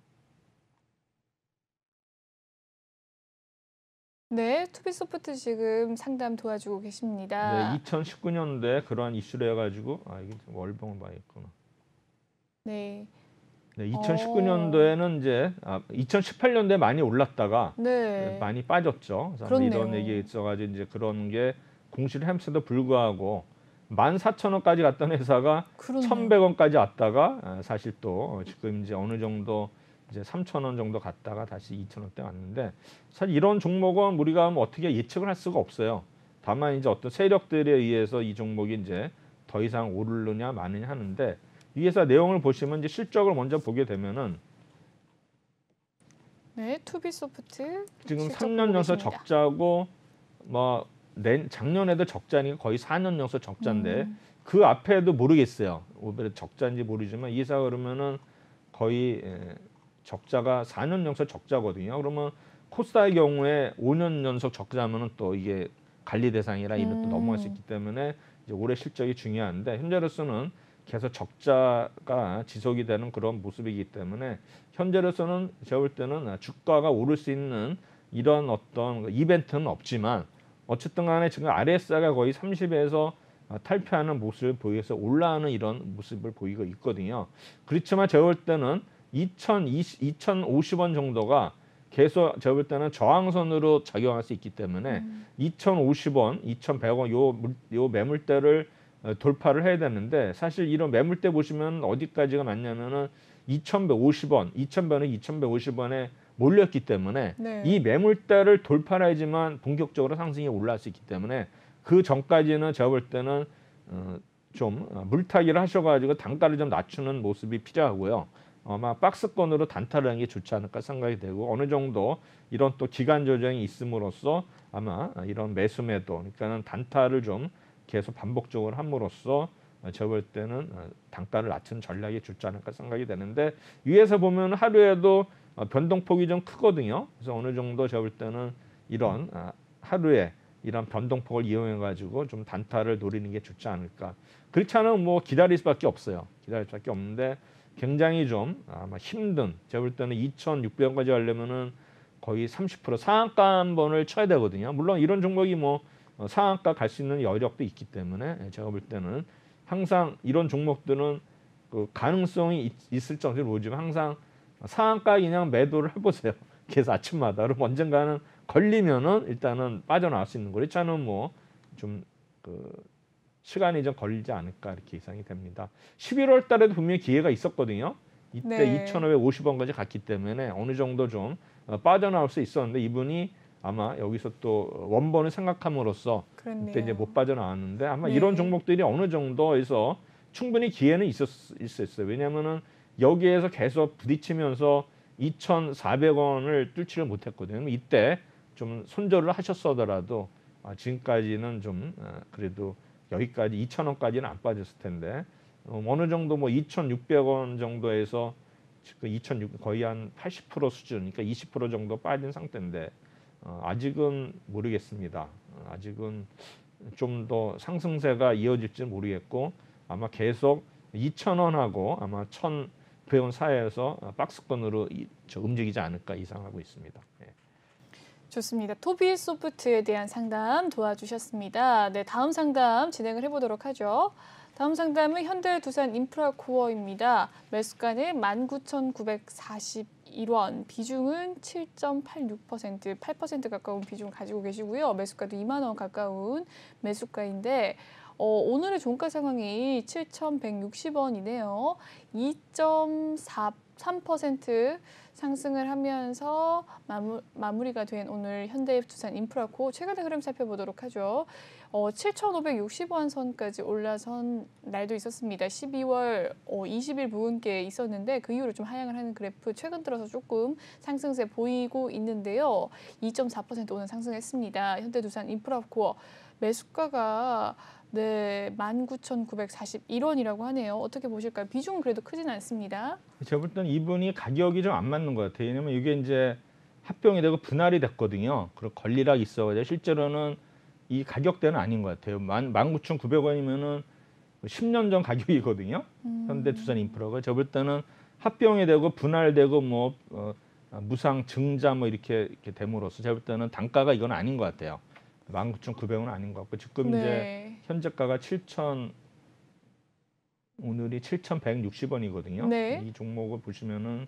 네, 투비소프트 지금 상담 도와주고 계십니다. 네, 2019년도에 그러한 이슈를 해가지고 이게 월봉을 많이 있구나. 네. 네, 2019년도에는 이제 2018년도에 많이 올랐다가 네. 많이 빠졌죠. 그래서 그렇네요. 이런 얘기 있어가지고 이제 그런 게 공시를 했음에도 불구하고 14,000원까지 갔던 회사가 그렇네요. 1,100원까지 왔다가 사실 또 지금 이제 어느 정도 이제 3,000원 정도 갔다가 다시 2,000원대 왔는데 사실 이런 종목은 우리가 뭐 어떻게 예측을 할 수가 없어요. 다만 이제 어떤 세력들에 의해서 이 종목이 이제 더 이상 오르느냐 마느냐 하는데 위에서 내용을 보시면 이제 실적을 먼저 보게 되면은 네, 투비소프트 지금 실적 3년 보고 연속 계십니다. 적자고 뭐 작년에도 적자니까 거의 4년 연속 적자인데 그 앞에도 모르겠어요. 왜 적자인지 모르지만 이 회사가 그러면은 거의 적자가 4년 연속 적자거든요. 그러면 코스닥의 경우에 5년 연속 적자면은 또 이게 관리 대상이라 이런 또 넘어갈 수 있기 때문에 이제 올해 실적이 중요한데 현재로서는 계속 적자가 지속이 되는 그런 모습이기 때문에 현재로서는 제가 볼 때는 주가가 오를 수 있는 이런 어떤 이벤트는 없지만 어쨌든 간에 지금 RSI가 거의 30에서 탈피하는 모습을 보여서 올라가는 이런 모습을 보이고 있거든요. 그렇지만 제가 볼 때는 2,050원 정도가 계속 제가 볼 때는 저항선으로 작용할 수 있기 때문에 2,050원, 2,100원 요 매물대를 돌파를 해야 되는데 사실 이런 매물대 보시면 어디까지가 맞냐면은 2,150원, 2,100원, 2,150원에 몰렸기 때문에 네. 이 매물대를 돌파해야지만 본격적으로 상승이 올라갈 수 있기 때문에 그 전까지는 제가 볼 때는 좀 물타기를 하셔가지고 단가를 좀 낮추는 모습이 필요하고요. 아마 박스권으로 단타를 하는 게 좋지 않을까 생각이 되고 어느 정도 이런 또 기간 조정이 있음으로써 아마 이런 매수매도 그러니까는 단타를 좀 계속 반복적으로 함으로써 제가 볼 때는 단가를 낮추는 전략이 좋지 않을까 생각이 되는데 위에서 보면 하루에도 변동폭이 좀 크거든요. 그래서 어느 정도 제가 볼 때는 이런 하루에 이런 변동폭을 이용해 가지고 좀 단타를 노리는 게 좋지 않을까. 그렇지 않으면 뭐 기다릴 수밖에 없어요. 기다릴 수밖에 없는데 굉장히 좀 아마 힘든. 제가 볼 때는 2,600원까지 하려면은 거의 30% 상한가 한 번을 쳐야 되거든요. 물론 이런 종목이 뭐 상한가 갈 수 있는 여력도 있기 때문에 제가 볼 때는 항상 이런 종목들은 그 가능성이 있을 정도로 모르지만 항상 상한가 그냥 매도를 해보세요. 그래서 아침마다 그럼 언젠가는 걸리면은 일단은 빠져나올 수 있는 거. 그렇지 않으면 뭐 좀 그 시간이 좀 걸리지 않을까 이렇게 예상이 됩니다. 11월 달에도 분명히 기회가 있었거든요. 이때 네. 2,550원까지 갔기 때문에 어느 정도 좀 빠져나올 수 있었는데 이분이 아마 여기서 또 원본을 생각함으로써 그렇네요. 그때 이제 못 빠져나왔는데 아마 네. 이런 종목들이 어느 정도에서 충분히 기회는 있었어요. 왜냐하면은 여기에서 계속 부딪히면서 2,400원을 뚫지를 못했거든요. 이때 좀 손절을 하셨어더라도 지금까지는 좀 그래도 여기까지 2,000원까지는 안 빠졌을 텐데 어느 정도 뭐 2,600원 정도에서 지금 2,600 거의 한 80% 수준, 그러니까 20% 정도 빠진 상태인데 아직은 모르겠습니다. 아직은 좀 더 상승세가 이어질지 모르겠고 아마 계속 2,000원하고 아마 1,900원 사이에서 박스권으로 움직이지 않을까 예상하고 있습니다. 예. 좋습니다. 토비소프트에 대한 상담 도와주셨습니다. 네, 다음 상담 진행을 해보도록 하죠. 다음 상담은 현대두산인프라코어입니다. 매수가는 19,941원, 비중은 7.86%, 8% 가까운 비중 가지고 계시고요. 매수가도 2만 원 가까운 매수가인데 오늘의 종가 상황이 7,160원이네요. 2.43% 상승을 하면서 마무리가 된 오늘 현대두산인프라코어 최근의 흐름 살펴보도록 하죠. 7,560원 선까지 올라선 날도 있었습니다. 12월 20일 부근께 있었는데 그 이후로 좀 하향을 하는 그래프 최근 들어서 조금 상승세 보이고 있는데요. 2.4% 오늘 상승했습니다. 현대두산인프라코어 매수가가 네, 19,941원이라고 하네요. 어떻게 보실까요? 비중은 그래도 크진 않습니다. 제가 볼 때는 이분이 가격이 좀 안 맞는 것 같아요. 왜냐면 이게 이제 합병이 되고 분할이 됐거든요. 그리고 권리락이 있어가지고 실제로는 이 가격대는 아닌 것 같아요. 19,900원이면은 10년 전 가격이거든요. 현대두산인프라가. 제가 볼 때는 합병이 되고 분할되고 뭐 무상 증자 뭐 이렇게 됨으로써 제가 볼 때는 단가가 이건 아닌 것 같아요. 19,900원은 아닌 것 같고 지금 네. 이제 현재가가 오늘이 7,160원이거든요. 네. 이 종목을 보시면은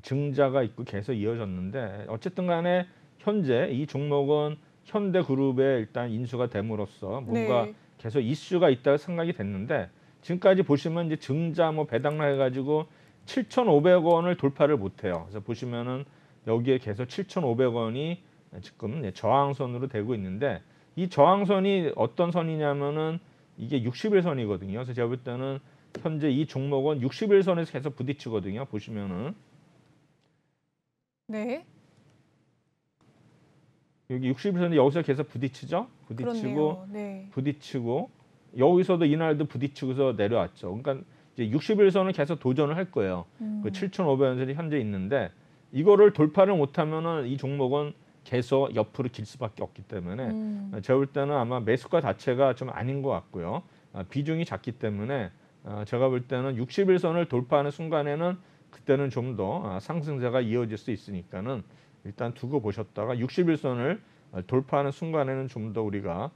증자가 있고 계속 이어졌는데 어쨌든 간에 현재 이 종목은 현대그룹에 일단 인수가 됨으로써 뭔가 네. 계속 이슈가 있다고 생각이 됐는데 지금까지 보시면 이제 증자 뭐 배당락 해가지고 7,500원을 돌파를 못해요. 그래서 보시면은 여기에 계속 7,500원이 지금 저항선으로 되고 있는데 이 저항선이 어떤 선이냐면은 이게 60일선이거든요. 그래서 제가 볼 때는 현재 이 종목은 60일선에서 계속 부딪히거든요. 보시면은 네. 여기 60일선이 여기서 계속 부딪히죠. 그렇네요. 네. 부딪히고 여기서도 이날도 부딪히고서 내려왔죠. 그러니까 이제 60일선은 계속 도전을 할 거예요. 그 7,500원선이 현재 있는데 이거를 돌파를 못하면은 이 종목은 계속 옆으로 길 수밖에 없기 때문에 제가 볼 때는 아마 매수가 자체가 좀 아닌 것 같고요. 비중이 작기 때문에 제가 볼 때는 60일선을 돌파하는 순간에는 그때는 좀 더 상승세가 이어질 수 있으니까는 일단 두고 보셨다가 60일선을 돌파하는 순간에는 좀 더 우리가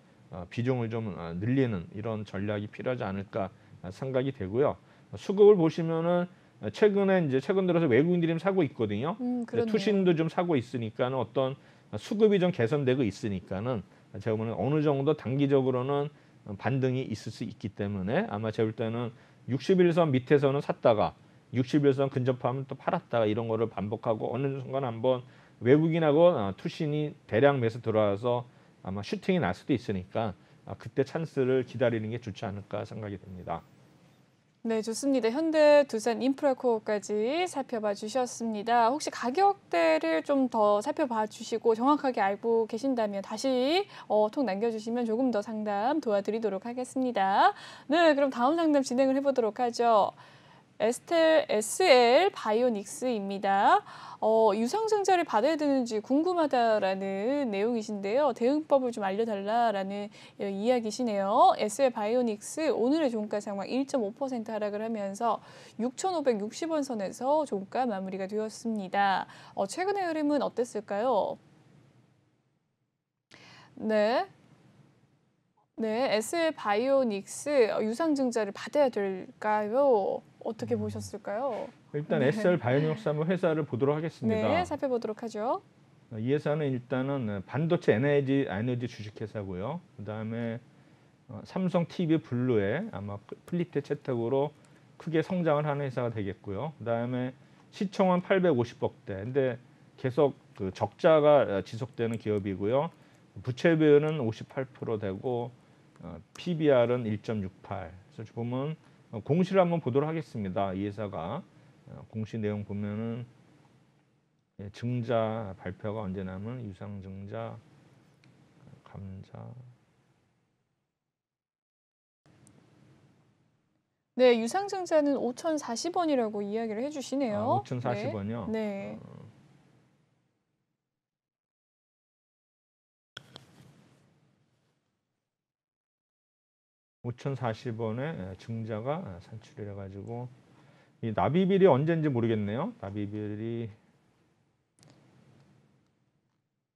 비중을 좀 늘리는 이런 전략이 필요하지 않을까 생각이 되고요. 수급을 보시면은 최근에 이제 최근 들어서 외국인들이 좀 사고 있거든요. 그렇네요. 투신도 좀 사고 있으니까는 어떤 수급이 좀 개선되고 있으니까는 제가 보는 어느 정도 단기적으로는 반등이 있을 수 있기 때문에 아마 제가 볼 때는 60일선 밑에서는 샀다가 60일선 근접하면 또 팔았다가 이런 거를 반복하고 어느 순간 한번 외국인하고 투신이 대량 매수 들어와서 아마 슈팅이 날 수도 있으니까 그때 찬스를 기다리는 게 좋지 않을까 생각이 듭니다. 네, 좋습니다. 현대, 두산, 인프라코어까지 살펴봐 주셨습니다. 혹시 가격대를 좀 더 살펴봐 주시고 정확하게 알고 계신다면 다시 톡 남겨주시면 조금 더 상담 도와드리도록 하겠습니다. 네, 그럼 다음 상담 진행을 해보도록 하죠. SL 바이오닉스입니다. 유상증자를 받아야 되는지 궁금하다라는 내용이신데요. 대응법을 좀 알려달라라는 이야기시네요. SL 바이오닉스 오늘의 종가 상황 1.5% 하락을 하면서 6,560원 선에서 종가 마무리가 되었습니다. 최근의 흐름은 어땠을까요? 네. 네, SL 바이오닉스 유상증자를 받아야 될까요? 어떻게 보셨을까요? 일단 네. SL 바이오닉스 한번 회사를 보도록 하겠습니다. 네, 살펴보도록 하죠. 이 회사는 일단은 반도체 에너지 주식회사고요. 그다음에 삼성 TV 블루에 아마 플리트 채택으로 크게 성장을 하는 회사가 되겠고요. 그다음에 시총은 850억대. 근데 계속 그 적자가 지속되는 기업이고요. 부채 비율은 58% 되고 PBR은 1.68. 그래서 보면 공시를 한번 보도록 하겠습니다. 이 회사가 공시 내용 보면은 증자 발표가 언제 나면 유상증자 감자. 네, 유상증자는 5,040원이라고 이야기를 해주시네요. 5,040원이요? 네. 5,040원에 증자가 산출이 해가지고 이 납입일이 언제인지 모르겠네요. 납입일이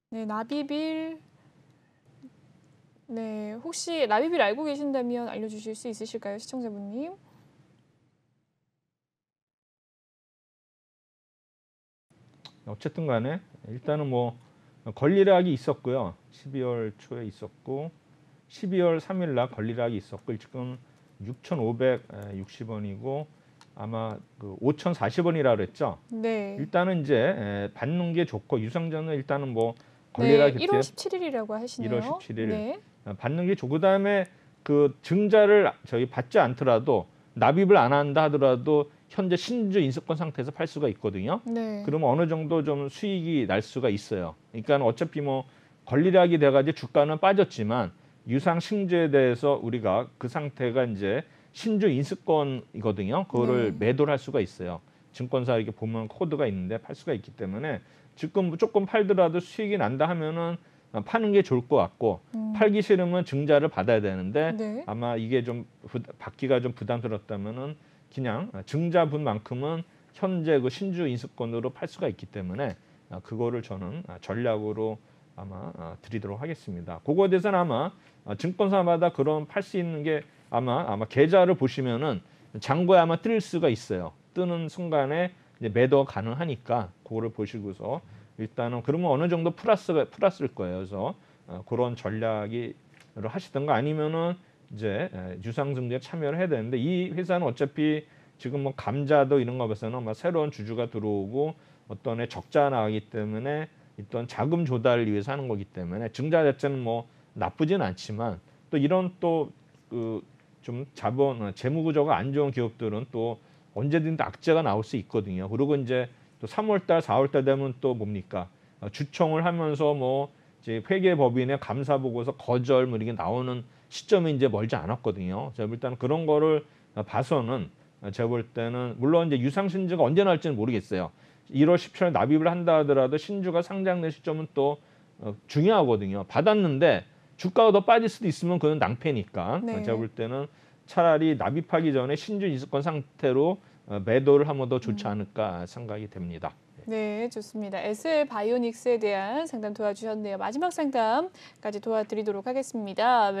네, 납입일. 네, 혹시 납입일 알고 계신다면 알려주실 수 있으실까요, 시청자분님? 어쨌든 간에 일단은 뭐 권리락이 있었고요. 12월 초에 있었고 12월 3일 날 권리락이 있었고 지금 6,560원이고 아마 그 5,040원이라 그랬죠. 네. 일단은 이제 받는 게 좋고 유상증자는 일단은 뭐 네, 권리락이 1월 17일이라고 하시네요. 1월 17일 네. 받는 게 좋고 그다음에 그 증자를 저희 받지 않더라도 납입을 안 한다 하더라도 현재 신주 인수권 상태에서 팔 수가 있거든요. 네. 그러면 어느 정도 좀 수익이 날 수가 있어요. 그러니까 어차피 뭐 권리락이 돼가지고 주가는 빠졌지만 유상 신주에 대해서 우리가 그 상태가 이제 신주 인수권이거든요. 그거를 네. 매도를 할 수가 있어요. 증권사 이렇게 보면 코드가 있는데 팔 수가 있기 때문에 지금 조금 팔더라도 수익이 난다 하면은 파는 게 좋을 것 같고 팔기 싫으면 증자를 받아야 되는데 네. 아마 이게 좀 받기가 좀 부담스럽다면은 그냥 증자분만큼은 현재 그 신주 인수권으로 팔 수가 있기 때문에 그거를 저는 전략으로 아마 드리도록 하겠습니다. 그거에 대해서는 아마 증권사마다 그런 팔 수 있는 게 아마 계좌를 보시면은 잔고에 아마 뜰 수가 있어요. 뜨는 순간에 이제 매도 가능하니까 그거를 보시고서 일단은 그러면 어느 정도 플러스일 거예요. 그래서 그런 전략을 하시던가 아니면은 이제 유상증자에 참여를 해야 되는데 이 회사는 어차피 지금 뭐 감자도 이런 거 봐서는 막 새로운 주주가 들어오고 어떤 애 적자가 나가기 때문에 어떤 자금 조달을 위해서 하는 거기 때문에 증자 자체는 뭐 나쁘진 않지만 또 이런 또 그 좀 자본 재무 구조가 안 좋은 기업들은 또 언제든지 악재가 나올 수 있거든요. 그리고 이제 또 3월달, 4월달 되면 또 뭡니까? 주총을 하면서 뭐 이제 회계법인의 감사 보고서 거절 뭐 이게 나오는 시점이 이제 멀지 않았거든요. 제가 볼 때는 그런 거를 봐서는 제가 볼 때는 물론 이제 유상 신주가 언제 나올지는 모르겠어요. 1월 17일 납입을 한다 하더라도 신주가 상장된 시점은 또 중요하거든요. 받았는데 주가가 더 빠질 수도 있으면 그건 낭패니까. 네. 제가 볼 때는 차라리 납입하기 전에 신주 이수권 상태로 매도를 하면 더 좋지 않을까 생각이 됩니다. 네, 좋습니다. SL 바이오닉스에 대한 상담 도와주셨네요. 마지막 상담까지 도와드리도록 하겠습니다.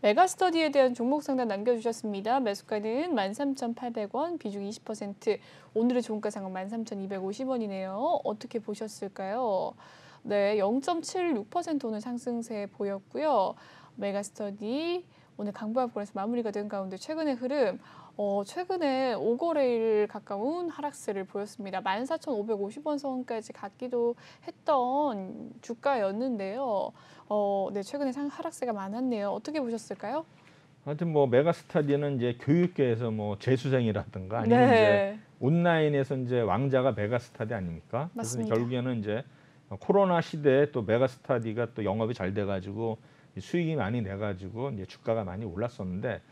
메가스터디에 대한 종목 상담 남겨주셨습니다. 매수가는 13,800원, 비중 20%, 오늘의 종가 상황 13,250원이네요. 어떻게 보셨을까요? 네, 0.76% 오늘 상승세 보였고요. 메가스터디 오늘 강보합권에서 마무리가 된 가운데 최근의 흐름, 최근에 5거래일 가까운 하락세를 보였습니다. 14,550원 선까지 갔기도 했던 주가였는데요. 네, 최근에 하락세가 많았네요. 어떻게 보셨을까요? 하여튼 뭐 메가스터디는 이제 교육계에서 뭐 재수생이라든가 아니면 이제 온라인에서 이제 왕자가 메가스터디 아닙니까? 맞습니다. 그래서 결국에는 이제 코로나 시대에 또 메가스터디가 또 영업이 잘 돼가지고 수익이 많이 내가지고 이제 주가가 많이 올랐었는데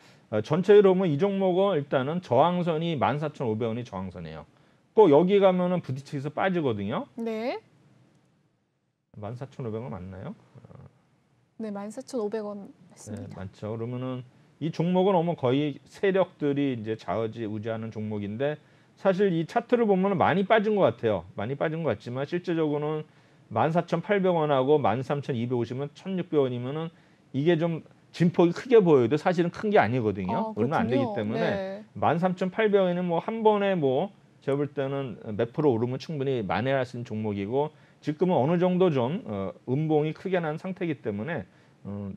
전체로 보면 이 종목은 일단은 저항선이 14,500원이 저항선이에요. 꼭 여기 가면은 부딪혀서 빠지거든요. 네. 14,500원 맞나요? 네, 14,500원 네, 했습니다. 맞죠. 그러면은 이 종목은 어머 거의 세력들이 이제 좌우지우지하는 종목인데 사실 이 차트를 보면 많이 빠진 것 같아요. 많이 빠진 것 같지만 실제적으로는 14,800원하고 13,250원, 1,600원이면은 이게 좀 진폭이 크게 보여도 사실은 큰 게 아니거든요. 얼마 안 되기 때문에 네. 13,800원에는 뭐 한 번에 뭐 제가 볼 때는 몇 프로 오르면 충분히 만회할 수 있는 종목이고 지금은 어느 정도 좀 음봉이 크게 난 상태이기 때문에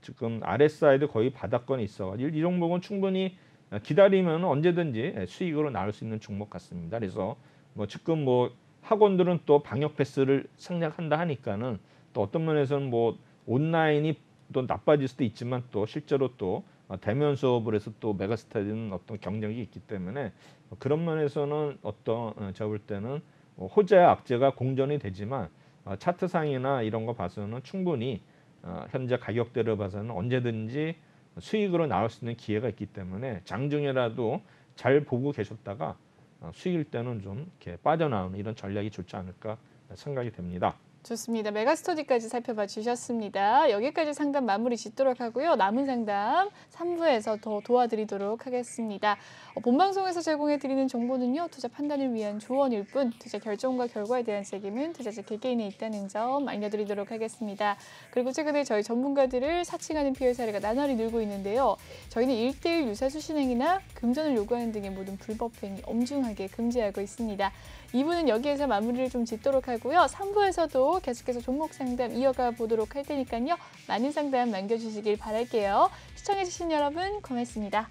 지금 RSI도 거의 바닥권에 있어가지고 이 종목은 충분히 기다리면 언제든지 수익으로 나올 수 있는 종목 같습니다. 그래서 뭐 지금 뭐 학원들은 또 방역 패스를 생략한다 하니까는 또 어떤 면에서는 뭐 온라인이 또 나빠질 수도 있지만 또 실제로 또 대면 수업을 해서 또 메가스터디는 어떤 경쟁이 있기 때문에 그런 면에서는 어떤 제가 볼 때는 호재와 악재가 공존이 되지만 차트상이나 이런 거 봐서는 충분히 현재 가격대를 봐서는 언제든지 수익으로 나올 수 있는 기회가 있기 때문에 장중에라도 잘 보고 계셨다가 수익일 때는 좀 이렇게 빠져나오는 이런 전략이 좋지 않을까 생각이 됩니다. 좋습니다. 메가스터디까지 살펴봐 주셨습니다. 여기까지 상담 마무리 짓도록 하고요. 남은 상담 3부에서 더 도와드리도록 하겠습니다. 본방송에서 제공해드리는 정보는요. 투자 판단을 위한 조언일 뿐 투자 결정과 결과에 대한 책임은 투자자 개개인에 있다는 점 알려드리도록 하겠습니다. 그리고 최근에 저희 전문가들을 사칭하는 피해 사례가 나날이 늘고 있는데요. 저희는 1:1 유사수 신행이나 금전을 요구하는 등의 모든 불법 행위 엄중하게 금지하고 있습니다. 2부는 여기에서 마무리를 좀 짓도록 하고요. 3부에서도 계속해서 종목 상담 이어가 보도록 할 테니까요. 많은 상담 남겨주시길 바랄게요. 시청해주신 여러분 고맙습니다.